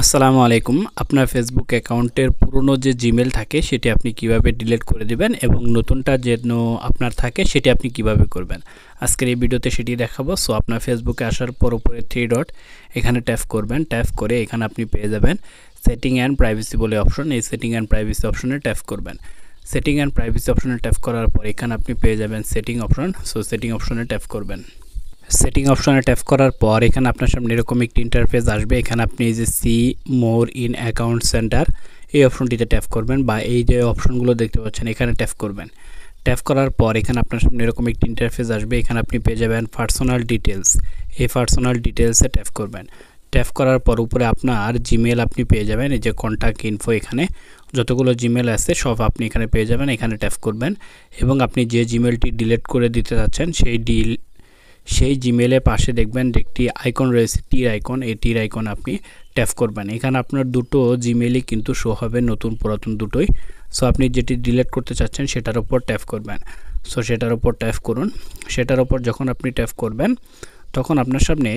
আসসালামু আলাইকুম। আপনার ফেসবুক অ্যাকাউন্টের পুরনো যে জিমেল থাকে সেটি আপনি কিভাবে ডিলিট করে দিবেন এবং নতুনটা যেন আপনার থাকে সেটি আপনি কিভাবে করবেন, আজকের এই ভিডিওতে সেটি দেখাবো। সো আপনার ফেসবুকে আসার পর উপরে 3 ডট এখানে ট্যাপ করবেন। ট্যাপ করে এখানে আপনি পেয়ে যাবেন সেটিং অ্যান্ড প্রাইভেসি বলে অপশন। এই সেটিং অ্যান্ড প্রাইভেসি অপশনে ট্যাপ করবেন। সেটিং অ্যান্ড প্রাইভেসি অপশনে ট্যাপ করার পর এখানে আপনি পেয়ে যাবেন সেটিং অপশন। সো সেটিং অপশনে ট্যাপ করবেন। সেটিং অপশনে ট্যাপ করার পর এখানে আপনার সামনে এরকম একটি ইন্টারফেস আসবে। এখানে আপনি এই যে see more in account centre এই অপশনটিতে ট্যাপ করবেন, বা এই যে অপশনগুলো দেখতে পাচ্ছেন এখানে ট্যাপ করবেন। ট্যাপ করার পর এখানে আপনার সামনে এরকম একটি ইন্টারফেস আসবে। এখানে আপনি পেয়ে যাবেন পার্সোনাল ডিটেলস। এই পার্সোনাল ডিটেলসে ট্যাপ করবেন। ট্যাপ করার পর উপরে আপনার জিমেল আপনি পেয়ে যাবেন। এই যে কন্ট্যাক্ট ইনফো, এখানে যতগুলো জিমেল আছে সব আপনি এখানে পেয়ে যাবেন। এখানে ট্যাপ করবেন এবং আপনি যে জিমেলটি ডিলিট করে দিতে যাচ্ছেন সেই জিমেলের পাশে দেখবেন একটি আইকন রয়েছে, টির আইকন। এই টির আইকন আপনি ট্যাপ করবেন। এখানে আপনার দুটো জিমেলই কিন্তু শো হবে, নতুন পুরাতন দুটোই। সো আপনি যেটি ডিলিট করতে চাচ্ছেন সেটার উপর ট্যাপ করবেন। সো সেটার উপর ট্যাপ করুন। সেটার উপর যখন আপনি ট্যাপ করবেন তখন আপনার সামনে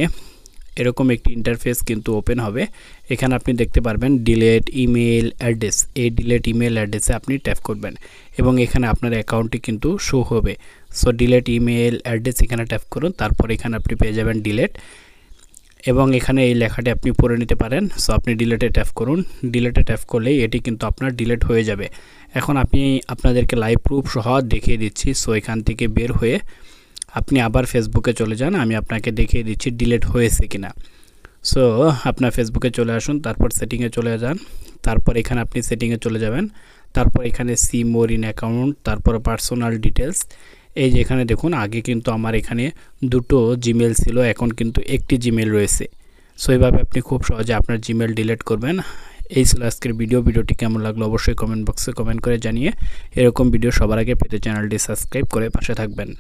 এরকম একটি ইন্টারফেস কিন্তু ওপেন হবে। এখানে আপনি দেখতে পারবেন ডিলিট ইমেল অ্যাড্রেস। এই ডিলিট ইমেল অ্যাড্রেসে আপনি ট্যাপ করবেন এবং এখানে আপনার অ্যাকাউন্টটি কিন্তু শো হবে। সো ডিলিট ইমেল অ্যাড্রেস এখানে ট্যাপ করুন। তারপর এখানে আপনি পেয়ে যাবেন ডিলিট এবং এখানে এই লেখাটি আপনি পড়ে নিতে পারেন। সো আপনি ডিলিটে ট্যাপ করুন। ডিলিটে ট্যাপ করলেই এটি কিন্তু আপনার ডিলিট হয়ে যাবে। এখন আমি আপনাদেরকে লাইভ প্রুফ সহ দেখিয়ে দিচ্ছি। সো এখান থেকে বের হয়ে আপনি আবার ফেসবুকে চলে যান। আমি আপনাকে দেখিয়ে দিচ্ছি ডিলিট হয়েছে কিনা। সো আপনার ফেসবুকে চলে আসুন, তারপর সেটিংয়ে চলে যান। তারপর এখানে আপনি সেটিংয়ে চলে যাবেন। তারপর এখানে সি মোর ইন অ্যাকাউন্ট, তারপর পার্সোনাল ডিটেলস। এই যে এখানে দেখুন আগে কিন্তু আমার এখানে দুটো জিমেল ছিল, এখন কিন্তু একটি জিমেল রয়েছে। সো এইভাবে আপনি খুব সহজে আপনার জিমেল ডিলিট করবেন। এই ছিল আজকের ভিডিওটি কেমন লাগলো অবশ্যই কমেন্ট বক্সে কমেন্ট করে জানিয়ে এরকম ভিডিও সবার আগে পেতে চ্যানেলটি সাবস্ক্রাইব করে পাশে থাকবেন।